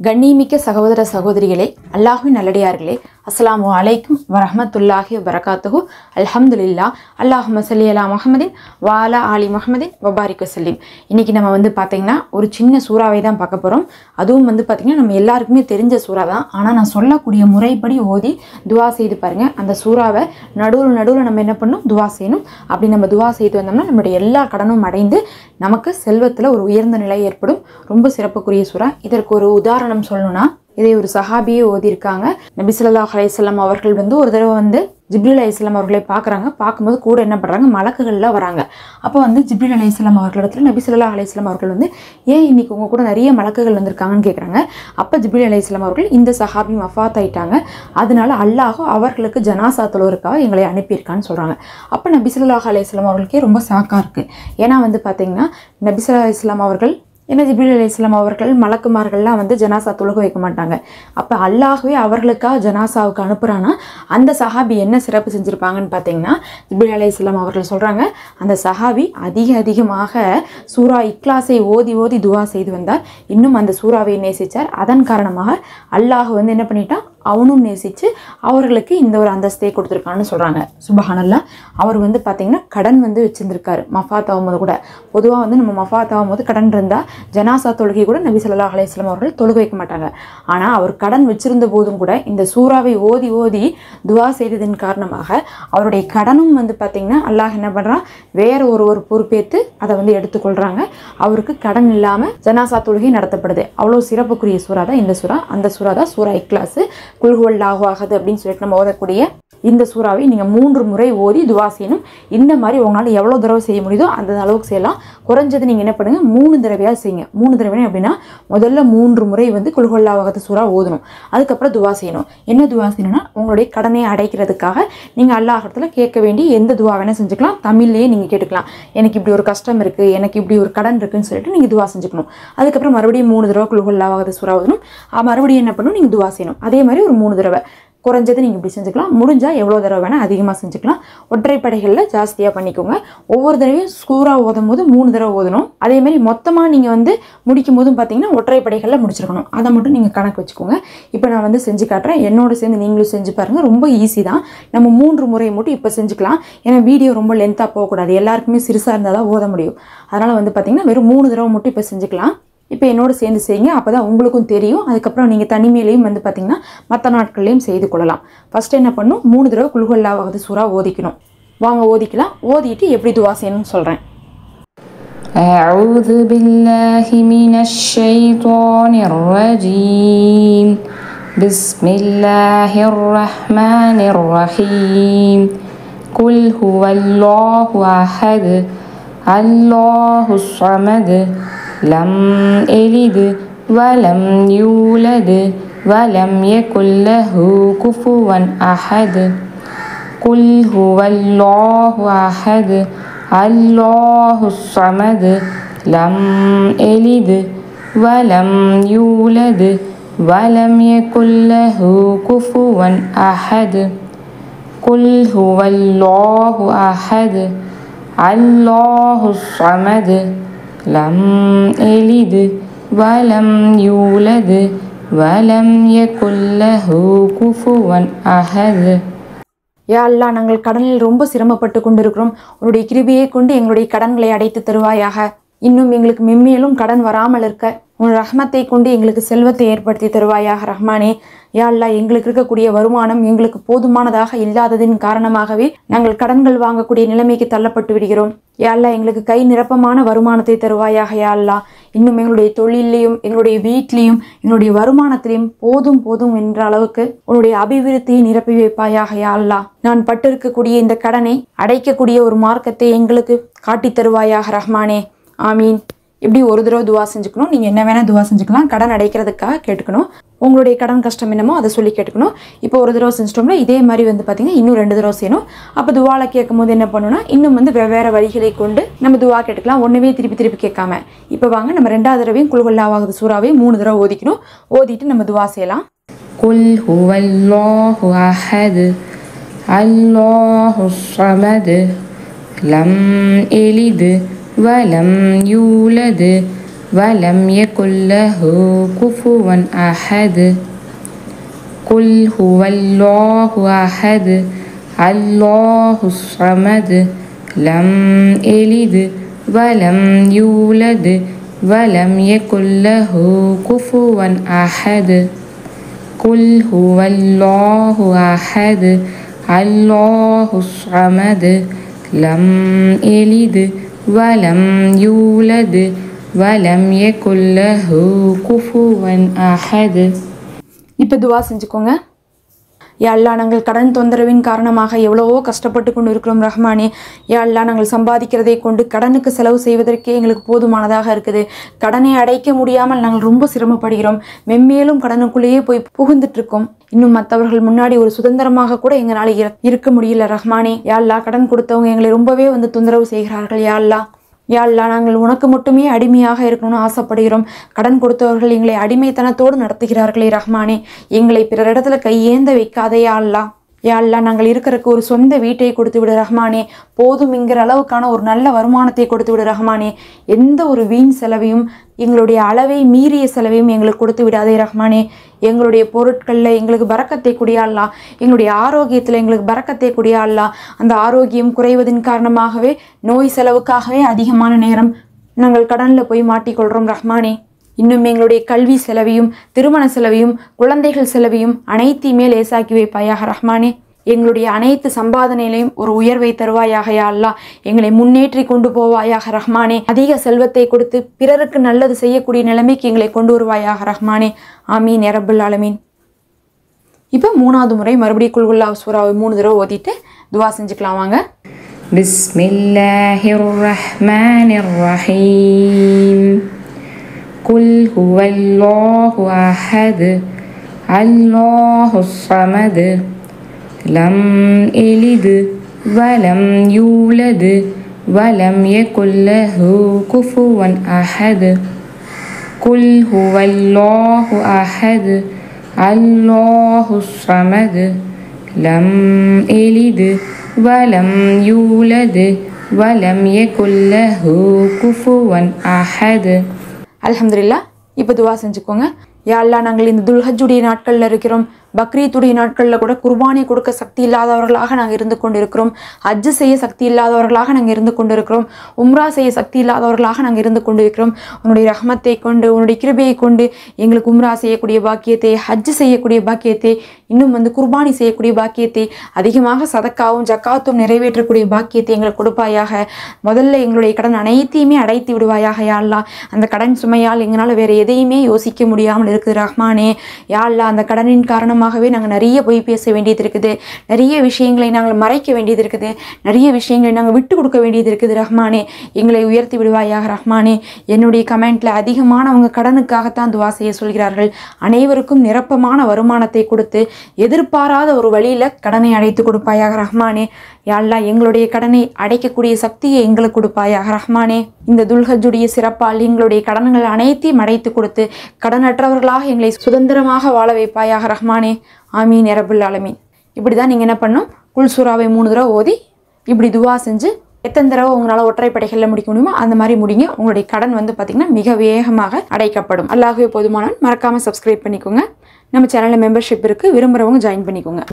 கண்ணியமிக்க சகோதர சகோதரிகளே, அல்லாஹ்வின் நல்லடியார்களே, அஸ்ஸலாமு அலைக்கும் வரஹ்மத்துல்லாஹி வபரகாத்துஹு. அல்ஹம்துலில்லாஹ். அல்லாஹும்ம ஸல்லி அலா முஹம்மதின் வ அலா ஆலி முஹம்மதின் வபாரிக் வஸல்லிம். இன்னைக்கு நம்ம பார்த்தீங்கன்னா ஒரு சின்ன சூறாவை தான் பார்க்க போகிறோம். அதுவும் பார்த்தீங்கன்னா நம்ம எல்லாருக்குமே தெரிஞ்ச சூறா தான். ஆனால் நான் சொல்லக்கூடிய முறைப்படி ஓதி துவா செய்து பாருங்கள். அந்த சூறாவை நடுவில் நம்ம என்ன பண்ணணும், துவா செய்யணும். அப்படி நம்ம துவா செய்து வந்தோம்னா நம்மளுடைய எல்லா கடனும் அடைந்து நமக்கு செல்வத்தில் ஒரு உயர்ந்த நிலை ஏற்படும். ரொம்ப சிறப்புக்குரிய சூறா. இதற்கு ஒரு உதாரணம் சொல்லணும்னா, இதை ஒரு சஹாபியே ஓதியிருக்காங்க. நபி ஸல்லல்லாஹு அலைஹி வஸல்லம் அவர்கள் ஒரு தடவை ஜிப்ரீல் அலைஹிஸ்ஸலாம் அவர்களை பார்க்குறாங்க. பார்க்கும்போது கூட என்ன பண்ணுறாங்க, மலக்குகள்லாம் வராங்க. அப்போ ஜிப்ரீல் அலைஹிஸ்ஸலாம் அவர்களிடத்துல நபி ஸல்லல்லாஹு அலைஹி வஸல்லம் அவர்கள் ஏன் இன்னைக்கு உங்கள் கூட நிறைய மலக்குகள் வந்திருக்காங்கன்னு கேட்குறாங்க. அப்போ ஜிப்ரீல் அலைஹிஸ்ஸலாம் அவர்கள் இந்த சஹாபி வஃபாத் ஆயிட்டாங்க, அதனால அல்லாஹ் அவர்களுக்கு ஜனாசா தொழுவதற்காக எங்களை அனுப்பியிருக்கான்னு சொல்கிறாங்க. அப்போ நபி ஸல்லல்லாஹு அலைஹி வஸல்லம் அவர்களுக்கே ரொம்ப ஷாக்காக இருக்குது. ஏன்னா பார்த்தீங்கன்னா நபி ஸல்லல்லாஹு அலைஹி வஸல்லம் அவர்கள் ஜிப்ரீல் அலைஹிஸ்ஸலாம் அவர்கள் மலக்குமார்கள்லாம் ஜனாசா தொழுக வைக்க மாட்டாங்க. அப்போ அல்லாஹ்வே அவர்களுக்காக ஜனாசாவுக்கு அனுப்புகிறான்னா அந்த சஹாபி என்ன சிறப்பு செஞ்சுருப்பாங்கன்னு பார்த்தீங்கன்னா, ஜிப்ரீல் அலைஹிஸ்ஸலாம் அவர்கள் சொல்கிறாங்க, அந்த சஹாபி அதிகமாக சூரா இக்லாஸை ஓதி துவா செய்து வந்தார். இன்னும் அந்த சூறாவை நேசித்தார். அதன் காரணமாக அல்லாஹ் என்ன பண்ணிட்டான், அவனும் நேசித்து அவர்களுக்கு இந்த ஒரு அந்தஸ்தை கொடுத்துருக்கான்னு சொல்கிறாங்க. சுபஹானல்லாஹ். அவர் பார்த்தீங்கன்னா கடன் வச்சுருந்துருக்காரு மஃபாத் ஆகும்போது கூட. பொதுவாக நம்ம மஃபாத் ஆகும்போது கடன் இருந்தால் ஜனாசா தொழுகை கூட நபி ஸல்லல்லாஹு அலைஹி வஸல்லம் அவர்கள் தொழுக வைக்க மாட்டாங்க. ஆனால் அவர் கடன் வச்சிருந்த போதும் கூட இந்த சூறாவை ஓதி துவா செய்ததின் காரணமாக அவருடைய கடனும் பார்த்தீங்கன்னா அல்லாஹ் என்ன பண்ணுறான், வேற ஒருவர் பொறுப்பேற்று அதை எடுத்துக்கொள்கிறாங்க. அவருக்கு கடன் இல்லாமல் ஜனாசா தொழுகை நடத்தப்படுது. அவ்வளோ சிறப்புக்குரிய சூறா தான் இந்த சூறா. அந்த சூறா தான் சூரா இக்லாஸ். குல் ஹுவல்லாஹு அஹத் அப்படின்னு சொல்லிட்டு நம்ம ஓதக்கூடிய இந்த சூறாவை நீங்கள் 3 முறை ஓதி துவா செய்யணும். இந்த மாதிரி உங்களால் எவ்வளோ தடவை செய்ய முடியுதோ அந்த அளவுக்கு செய்யலாம். குறைஞ்சது நீங்கள் என்ன பண்ணுங்கள், 3 தடவையாக செய்யுங்க. 3 தடவை அப்படின்னா முதல்ல 3 முறை குல் ஹுவல்லாஹு அஹத் சூறா ஓதணும். அதுக்கப்புறம் துவா செய்யணும். என்ன துவா செய்யணும்னா, உங்களுடைய கடனை அடைக்கிறதுக்காக நீங்கள் அல்லாஹ்விடத்தில் கேட்க வேண்டிய எந்த துவா வேணால் செஞ்சுக்கலாம். தமிழ்லேயே நீங்கள் கேட்டுக்கலாம். எனக்கு இப்படி ஒரு கஷ்டம் இருக்குது, எனக்கு இப்படி ஒரு கடன் இருக்குன்னு சொல்லிட்டு நீங்கள் துவா செஞ்சுக்கணும். அதுக்கப்புறம் மறுபடியும் 3 தடவை குல் ஹுவல்லாஹு அஹத் சூறா ஓதணும். மறுபடியும் என்ன பண்ணணும், நீங்கள் துவா செய்யணும். அதே மாதிரி ஒரு 3 தடவை. குறைஞ்சது நீங்கள் இப்படி செஞ்சுக்கலாம். முடிஞ்சால் எவ்வளோ தடவை வேணால் அதிகமாக செஞ்சுக்கலாம். ஒற்றைப்படைகளில் ஜாஸ்தியாக பண்ணிக்கோங்க. ஒவ்வொரு தடவையும் சூறா ஓதும் போது 3 தடவை ஓதணும். அதே மாதிரி மொத்தமாக நீங்கள் முடிக்கும் போதும் பார்த்தீங்கன்னா ஒற்றைப்படைகளில் முடிச்சிருக்கணும். அதை மட்டும் நீங்கள் கணக்கு வச்சுக்கோங்க. இப்போ நான் செஞ்சு காட்டுறேன். என்னோட சேர்ந்து நீங்களும் செஞ்சு பாருங்கள். ரொம்ப ஈஸி தான். நம்ம 3 முறை மட்டும் இப்போ செஞ்சுக்கலாம். ஏன்னா வீடியோ ரொம்ப லென்த்தாக போகக்கூடாது. எல்லாருக்குமே சிறுசாக இருந்தால் தான் ஓத முடியும். அதனால் பார்த்தீங்கன்னா வெறும் 3 தடவை மட்டும் இப்போ செஞ்சுக்கலாம். இப்போ என்னோட சேர்ந்து செய்யுங்க. அப்போ தான் உங்களுக்கும் தெரியும். அதுக்கப்புறம் நீங்கள் தனிமையிலையும் பார்த்தீங்கன்னா மற்ற நாட்கள்லையும் செய்து கொள்ளலாம். ஃபஸ்ட்டு என்ன பண்ணணும், 3 தடவை குல் ஹுவல்லாஹு அஹத் சூறா ஓதிக்கணும். வாங்க ஓதிக்கலாம். ஓதிட்டு எப்படி துவா செய்யணும்னு சொல்கிறேன். أعوذ بالله من الشيطان الرجيم. بسم الله الرحمن الرحيم. قل هو الله أحد الله الصمد لم يلد ولم يولد ولم يكن له كفوا أحد. قل هو الله أحد الله الصمد لم يلد ولم يولد ولم يكن له كفوا أحد. قل هو الله أحد الله الصمد لم يلد ولم يولد ولم يكن له كفوا أحد. யா அல்லாஹ், நாங்கள் கடனில் ரொம்ப சிரமப்பட்டு கொண்டிருக்கிறோம். உன்னுடைய கிருபையை கொண்டு எங்களுடைய கடன்களை அடைத்து தருவாயாக. இன்னும் எங்களுக்கு மென்மேலும் கடன் வராமல் இருக்க உன் ரஹ்மத்தை கொண்டு எங்களுக்கு செல்வத்தை ஏற்படுத்தி தருவாயாக ரஹ்மானே. யா அல்லாஹ், எங்களுக்கு இருக்கக்கூடிய வருமானம் எங்களுக்கு போதுமானதாக இல்லாததின் காரணமாகவே நாங்கள் கடன்கள் வாங்கக்கூடிய நிலைமைக்கு தள்ளப்பட்டு விடுகிறோம். யா அல்லாஹ், எங்களுக்கு கை நிரப்பமான வருமானத்தை தருவாயாக. யா அல்லாஹ், இன்னும் எங்களுடைய தொழிலையும் எங்களுடைய வீட்லேயும் எங்களுடைய வருமானத்திலையும் போதும் என்ற அளவுக்கு உன்னுடைய அபிவிருத்தியை நிரப்பி வைப்பாயாக. யா அல்லாஹ், நான் பட்டிருக்கக்கூடிய இந்த கடனை அடைக்கக்கூடிய ஒரு மார்க்கத்தை எங்களுக்கு காட்டி தருவாயாக ரஹ்மானே. ஆமீன். இப்படி ஒரு தடவை துவா செஞ்சுக்கணும். நீங்கள் என்ன வேணால் துவா செஞ்சுக்கலாம். கடன் அடைக்கிறதுக்காக கேட்டுக்கணும். உங்களுடைய கடன் கஷ்டம் என்னமோ அதை சொல்லி கேட்டுக்கணும். இப்போ ஒரு தடவை செஞ்சிட்டோம்னா இதே மாதிரி பார்த்தீங்கன்னா இன்னும் 2 தடவை செய்யணும். அப்போ துவால கேட்கும் போது என்ன பண்ணணும்னா, இன்னும் வெவ்வேறு வழிகளை கொண்டு நம்ம துவா கேட்டுக்கலாம். ஒன்றுமே திருப்பி கேட்காம. இப்போ வாங்க நம்ம 2வது தடவையும் குல் ஹுவல்லாஹு அஹத் சூறாவை 3 தடவை ஓதிக்கணும். ஓதிட்டு நம்ம துவா செய்யலாம். قل هو الله أحد الله الصمد لم يلد ولم يولد ولم يكن له كفوا أحد قل هو الله أحد الله الصمد لم يلد ولم يولد ولم يكن له كفوا أحد قل هو الله أحد الله الصمد لم يلد ولم يولد ولم يكن له كفوا أحد. இப்போ துவா செஞ்சுக்கோங்க. யா அல்லாஹ், நாங்கள் கடன் தொந்தரவின் காரணமாக எவ்வளவோ கஷ்டப்பட்டு கொண்டு இருக்கிறோம் ரஹ்மானே. யா அல்லாஹ், நாங்கள் சம்பாதிக்கிறதை கொண்டு கடனுக்கு செலவு செய்வதற்கே எங்களுக்கு போதுமானதாக இருக்குது. கடனை அடைக்க முடியாமல் நாங்கள் ரொம்ப சிரமப்படுகிறோம். மென்மேலும் கடனுக்குள்ளேயே போய் புகுந்துட்டு இருக்கோம். இன்னும் மற்றவர்கள் முன்னாடி ஒரு சுதந்திரமாக கூட எங்களால் இருக்க முடியல ரஹ்மானே. யா அல்லாஹ், கடன் கொடுத்தவங்க எங்களை ரொம்பவே தொந்தரவு செய்கிறார்கள். யா அல்லாஹ், யா அல்லாஹ், நாங்கள் உனக்கு மட்டுமே அடிமையாக இருக்கணும்னு ஆசைப்படுகிறோம். கடன் கொடுத்தவர்கள் எங்களை அடிமைத்தனத்தோடு நடத்துகிறார்களே ரஹ்மானே. எங்களை பிறரிடத்துல கையேந்த வைக்காதே யா அல்லாஹ். யா அல்லாஹ், நாங்கள் இருக்கிறதுக்கு ஒரு சொந்த வீட்டை கொடுத்து விடு ரஹ்மானே. போதும்ங்கிற அளவுக்கான ஒரு நல்ல வருமானத்தை கொடுத்து விடு ரஹ்மானே. எந்த ஒரு வீண் செலவையும், எங்களுடைய அளவை மீறிய செலவையும் எங்களுக்கு கொடுத்து விடாதே ரஹ்மானே. எங்களுடைய பொருட்களில் எங்களுக்கு பரக்கத்தை கூடிய அல்லாஹ், எங்களுடைய ஆரோக்கியத்தில் எங்களுக்கு பரக்கத்தை கூடிய அல்லாஹ். அந்த ஆரோக்கியம் குறைவதன் காரணமாகவே நோய் செலவுக்காகவே அதிகமான நேரம் நாங்கள் கடனில் போய் மாட்டிக்கொள்கிறோம் ரஹ்மானே. இன்னும் எங்களுடைய கல்வி செலவையும், திருமண செலவையும், குழந்தைகள் செலவையும் அனைத்தையுமே லேசாக்கி வைப்பாயாக ரஹ்மானே. எங்களுடைய அனைத்து சம்பாதனையிலையும் ஒரு உயர்வை தருவாயாக யா அல்லாஹ். எங்களை முன்னேற்றி கொண்டு போவாயாக ரஹ்மானே. அதிக செல்வத்தை கொடுத்து பிறருக்கு நல்லது செய்யக்கூடிய நிலைமைக்கு எங்களை கொண்டு வருவாயாக ரஹ்மானே. ஆமீன் யா ரப்பல் ஆலமீன். இப்போ 3வது முறை மறுபடியும் குல் ஹுவல்லாஹு சூராவை 3 தடவை ஓதிட்டு துவா செஞ்சுக்கலாம் வாங்க. பிஸ்மில்லாஹிர் ரஹ்மானிர் ரஹீம். குல் ஹுவல்லாஹு அஹத் அல்லாஹுஸ் ஸமத் லம் யலித் வலம் யூலத் வலம் யகுல் லஹு குஃபுவன் அஹத் குல் ஹுவல்லாஹு அஹத் அல்லாஹுஸ் ஸமத் லம் யலித் வலம் யூலத் வலம் யகுல் லஹு குஃபுவன் அஹத். அல்ஹம்துலில்லாஹ். இப்போ துவா செஞ்சுக்கோங்க. யா அல்லாஹ், நாங்கள் இந்த துல்ஹஜ்ஜுடைய நாட்களில் இருக்கிறோம். பக்ரீத்துடைய நாட்களில் கூட குர்பானி கொடுக்க சக்தி இல்லாதவர்களாக நாங்கள் இருந்து கொண்டிருக்கிறோம். ஹஜ்ஜு செய்ய சக்தி இல்லாதவர்களாக நாங்கள் இருந்து கொண்டிருக்கிறோம். உம்ரா செய்ய சக்தி இல்லாதவர்களாக நாங்கள் இருந்து கொண்டிருக்கிறோம். உன்னுடைய ரஹ்மத்தை கொண்டு, உன்னுடைய கிருபையை கொண்டு எங்களுக்கு உம்ரா செய்யக்கூடிய பாக்கியத்தை, ஹஜ்ஜு செய்யக்கூடிய பாக்கியத்தை, இன்னும் குர்பானி செய்யக்கூடிய பாக்கியத்தை, அதிகமாக சதக்காவும் ஜக்காத்தும் நிறைவேற்றக்கூடிய பாக்கியத்தை எங்களுக்கு கொடுப்பாயாக. முதல்ல எங்களுடைய கடன் அனைத்தையுமே அடைத்து விடுவாயாக யா அல்லாஹ். அந்த கடன் சுமையால் எங்களால் வேறு எதையுமே யோசிக்க முடியாமல் இருக்குது ரஹ்மானே. யா அல்லாஹ், அந்த கடனின் காரணமாகவே நாங்கள் நிறைய பொய் பேச வேண்டியது இருக்குது. நிறைய விஷயங்களை நாங்கள் மறைக்க வேண்டியது இருக்குது. நிறைய விஷயங்களை நாங்கள் விட்டு கொடுக்க வேண்டியது இருக்குது ரஹ்மானே. எங்களை உயர்த்தி விடுவாயாக ரஹ்மானே. என்னுடைய கமெண்ட்ல அதிகமானவங்க கடனுக்காகத்தான் துவா செய்ய சொல்கிறார்கள். அனைவருக்கும் நிரப்பமான வருமானத்தை கொடுத்து எதிர்பாராத ஒரு வழியில கடனை அடைத்து கொடுப்பாயாக ரஹ்மானே. யா அல்லாஹ், எங்களுடைய கடனை அடைக்கக்கூடிய சக்தியை எங்களுக்கு கொடுப்பாயாக ரஹ்மானே. இந்த துல்ஹஜ்ஜுடைய சிறப்பால் எங்களுடைய கடன்கள் அனைத்தையும் அடைத்து கொடுத்து கடனற்றவர்களாக எங்களை சுதந்திரமாக வாழ வைப்பாயாக ரஹ்மானே. ஆமீன் யா ரப்பல் ஆலமீன். இப்படி தான் நீங்கள் என்ன பண்ணணும், குல் சூராவை 3 தடவை ஓதி இப்படி துவா செஞ்சு எத்தனை தடவை உங்களால் ஒற்றைப்படைகளில் முடிக்க முடியுமோ அந்த மாதிரி முடிங்க. உங்களுடைய கடன் பார்த்திங்கன்னா மிக வேகமாக அடைக்கப்படும். அல்லாஹ்வே போதுமானவன். மறக்காமல் சப்ஸ்கிரைப் பண்ணிக்கோங்க. நம்ம சேனலில் மெம்பர்ஷிப் இருக்குது, விரும்புகிறவங்க ஜாயின் பண்ணிக்கோங்க.